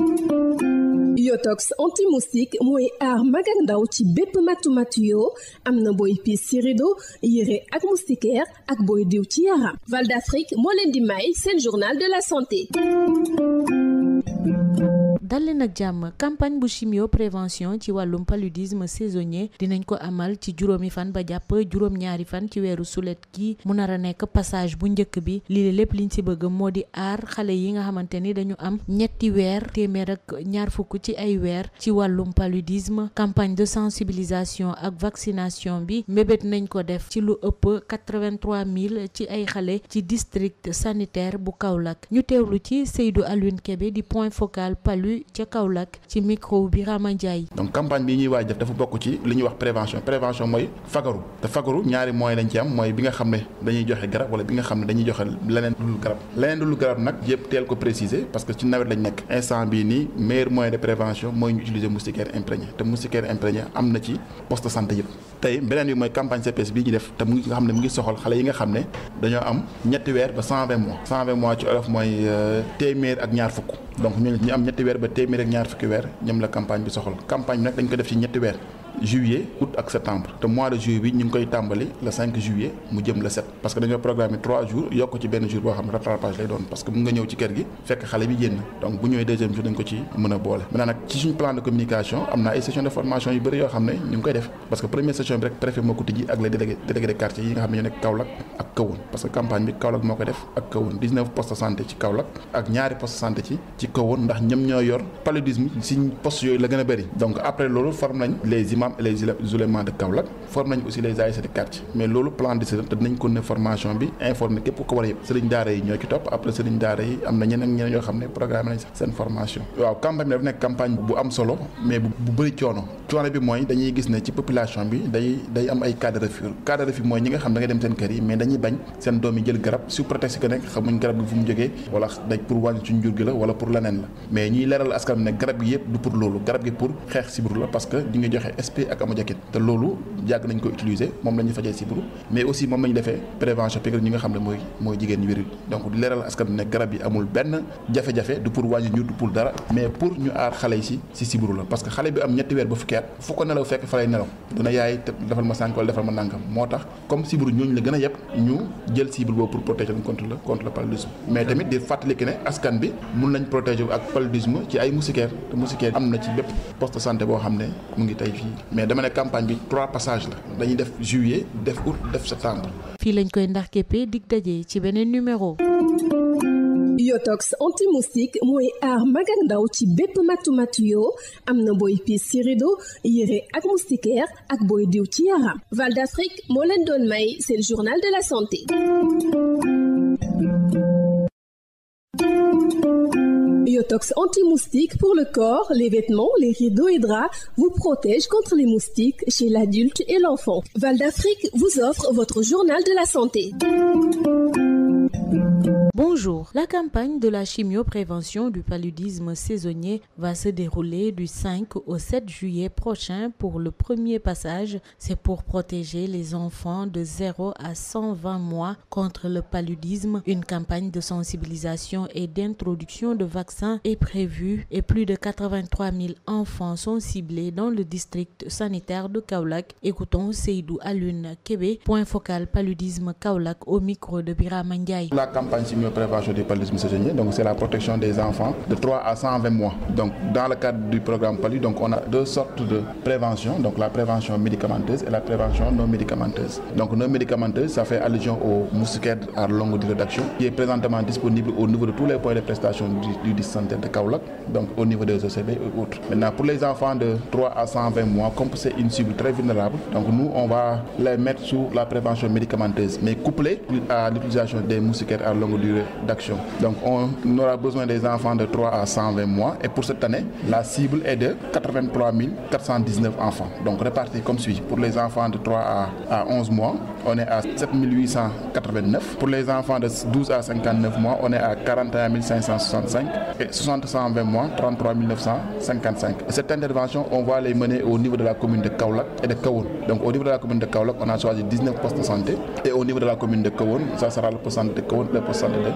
Yotox anti-moustique mooy aar mag ak ndaw ci bépp matu-matu yoo am na booy piis ci rido yére ak moustiquaire ak booy diw ci yaram. Val d'Afrique moo leen di may seen journal de la santé. dal leen ak jàmm campagne bu chimio prévention ci wàllum paludisme saisonnier dinañ ko amal ci juróomi fan ba jàpp juróom-ñaari fan ci weeru sulet gi mu nar a nekk passage bu njëkk bi lii lépp liñ ci bëgg moo di aar xale yi nga xamante ni dañu am ñetti weer téeméer ak ñaar fukk ci ay weer ci wàllum paludisme. Campagne de sensibilisation ak vaccination bi mbébét nañ ko def ci lu ëpp 83 000 ci ay xale ci district sanitaire bu Kaolack. Ñu teewlu ci Seydou Alioune Kébé di point focal palu ca Kaolack ci micro bi Rama Ndiaye. donc campagne bi ñuy waaj def dafa bokk ci li ñuy wax prévention mooy fagaru te fagaru ñaari moyens lañ ci am mooy bi nga xam ne dañuy joxe garab wala bi nga xam ne dañuy joxe leneen dul garab nag yëpp teel ko préciser parce que ci nawet lañ nekk instant bii nii meilleur moyen de prévention mooy ñu utiliser moustiquaire imprégné te moustiquaire imprégné am na ci poste de santé yëpp. tey beneen bi mooy campagne CPS bii ñu def te mu ngi nga xam ne mu ngi soxal xale yi nga xam ne dañoo am ñetti weer ba 120 mois ci olof mooy téeméer ak ñaar fukk donc ñu am ñetti weer ba téeméer ak ñaar fukki weer ñoom la campagne bi soxal campagne bi nag dañ ko def ci ñetti weer juillet août ak septembre te mois de juillet bi ñu ngi koy tàmbali le 5 juillet mu jëm le 7 parce que dañoo programmé 3 jours yokk ci benn jour boo xam ne rattrapage lay doon parce que mun nga ñëw ci kër gi fekk xale bi génn donc bu ñëwee deuxième jour dañ ko ci mën a boole. maintenant nag ci suñu plan de communication am na ay session de formation yu bëri yoo xam ne ñu ngi koy def parce que première session bi rek préfet moo ko tijji ak les délégués de quartier yi nga xam ne ñoo nekk Kaolack ak Kahone parce que campagne bi Kaolack moo ko def ak Kahone 19 postes de santé ci Kaolack ak ñaari postes de santé ci Kahone ndax ñoom ñoo yor paludisme si postes yooyu la gën a bëri donc après loolu forme nañ les imams et les ulémas de Kaolack forme nañ aussi les ASC de quartier mais loolu plan de te dinañ ko ne formation bi informer képp ko war a yëpp sëriñ daara yi ñoo ci topp après sëriñ daara yi am na ñeneen yoo xam ne programme nañ seen formation. waaw campagne bi dafa nekk campagne bu am solo mais bu bëri coono bi mooy dañuy gis ne ci population bi day am ay cas de refus mooy ñi nga xam da ngay dem seen kër yi mais dañuy bañ seen doom yi jël garab sous prétexte que nekk xamuñ garab gi fu mu jógee wala dañ pour wàññi suñ jur gi la wala pour leneen la mais ñuy leeral askan bi ne garab gi yëpp du pour loolu garab gi pour xeex sibiru la parce que di nga joxe SP ak amojakit te loolu yàgg nañ ko utiliser moom la ñuy fajee sibiru mais aussi moom la ñu defee prévention piqûre ñi nga xam ne mooy jigéen ñi wérul donc di leeral askan bi ne garab yi amul benn jafe-jafe du pour wàññi ñu du pour dara mais pour ñu aar xale yi si sibiru la parce que xale bi am ñetti weer ba fukki at fu ko nelaw fekk fa lay nelaw dina yaay te defal ma sànq wala defal ma nànkam moo tax comme sibiru ñooñu la gën a yëpp ñu jël cible boobu pour protéger leen contre le paludisme mais tamit di fàttali que ne askan bi mun nañ protéger ak paludisme ci ay moustiquaire te moustiquaire am na ci bépp poste de santé boo xam ne mu ngi tey fii mais dama ne campagne bi 3 passages la dañuy def juillet def août def septembre. fii lañ koy ndax képpee dig daje ci beneen numéro. Yotox anti-moustique mooy aar mag ak ndaw ci bépp matu-matu yoo am na booy piis ci rido yére ak moustiquaire ak booy diw ci yaram. Val d'Afrique moo leen doon may seen journal de la santé. Yotox anti-moustique pour le corps, les vêtements, les rideaux et draps vous protège contre les moustiques chez l'adulte et l'enfant. Val d'Afrique vous offre votre journal de la santé. Bonjour, la campagne de la chimioprévention du paludisme saisonnier va se dérouler du 5 au 7 juillet prochain pour le premier passage. C'est pour protéger les enfants de 0 à 120 mois contre le paludisme. Une campagne de sensibilisation et d'introduction de vaccins est prévue et plus de 83 000 enfants sont ciblés dans le district sanitaire de Kaolack. Écoutons Seydou Alioune Kébé, point focal paludisme Kaolack au micro de Birama Ndiaye. La campagne chimioprévention du paludisme saisonnier, donc c'est la protection des enfants de 3 à 120 mois. Donc dans le cadre du programme PALU, donc on a deux sortes de prévention, donc la prévention médicamenteuse et la prévention non médicamenteuse. Donc non médicamenteuse, ça fait allusion au moustiquaire à longue durée d'action qui est présentement disponible au niveau de tous les points de prestation du district sanitaire de Kaolack, donc au niveau des OCB et autres. Maintenant pour les enfants de 3 à 120 mois, comme c'est une cible très vulnérable, donc nous on va les mettre sous la prévention médicamenteuse, mais couplée à l'utilisation des moustiquaires à longue durée d'action. Donc on aura besoin des enfants de 3 à 120 mois et pour cette année, la cible est de 83 419 enfants. Donc répartis comme suit. Pour les enfants de 3 à 11 mois, on est à 7 889. Pour les enfants de 12 à 59 mois, on est à 41 565. Et 60-120 mois, 33 955. Et cette intervention, on va les mener au niveau de la commune de Kaolack et de Kahone. Donc au niveau de la commune de Kaolack, on a choisi 19 postes de santé. Et au niveau de la commune de Kahone, ça sera le poste de santé de Kahone et le poste de santé de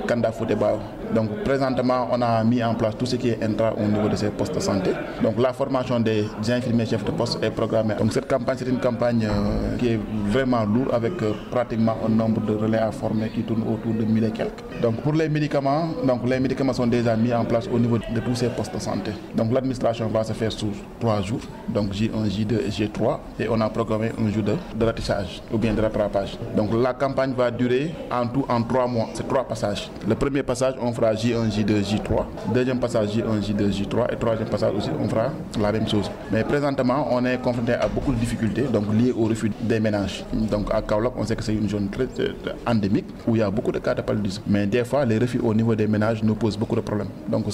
Kanda Foutébao. Donc présentement, on a mis en place tout ce qui est intra au niveau de ces postes de santé. Donc la formation des infirmiers chefs de poste est programmée. Donc cette campagne, c'est une campagne qui est vraiment lourde avec pratiquement un nombre de relais à former qui tourne autour de 1000 et quelques. Donc pour les médicaments sont déjà mis en place au niveau de tous ces postes de santé. Donc l'administration va se faire sous 3 jours, donc J1, J2 et J3, et on a programmé un jour de ratissage ou bien de rattrapage. Donc la campagne va durer en tout en 3 mois. C'est 3 passages. Le premier passage, on fera J1, J2, J3. Deuxième passage, J1, J2, J3. Et troisième passage aussi, on fera la même chose. Mais présentement, on est confronté à beaucoup de difficultés, donc liées au refus des ménages. Donc à Kaolack, on sait que c'est une zone très endémique où il y a beaucoup de cas de paludisme. Mais des fois, les refus au niveau des ménages nous posent beaucoup de problèmes. Donc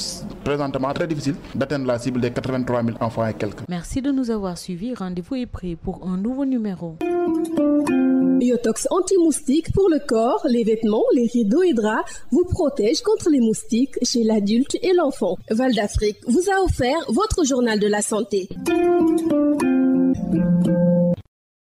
présentement, très difficile d'atteindre la cible des 83 000 enfants et quelques. Merci de nous avoir suivis. Rendez-vous est pris pour un nouveau numéro. Yotox anti-moustique pour le corps, les vêtements, les rideaux et draps vous protège contre les moustiques chez l'adulte et l'enfant. Val d'Afrique vous a offert votre journal de la santé.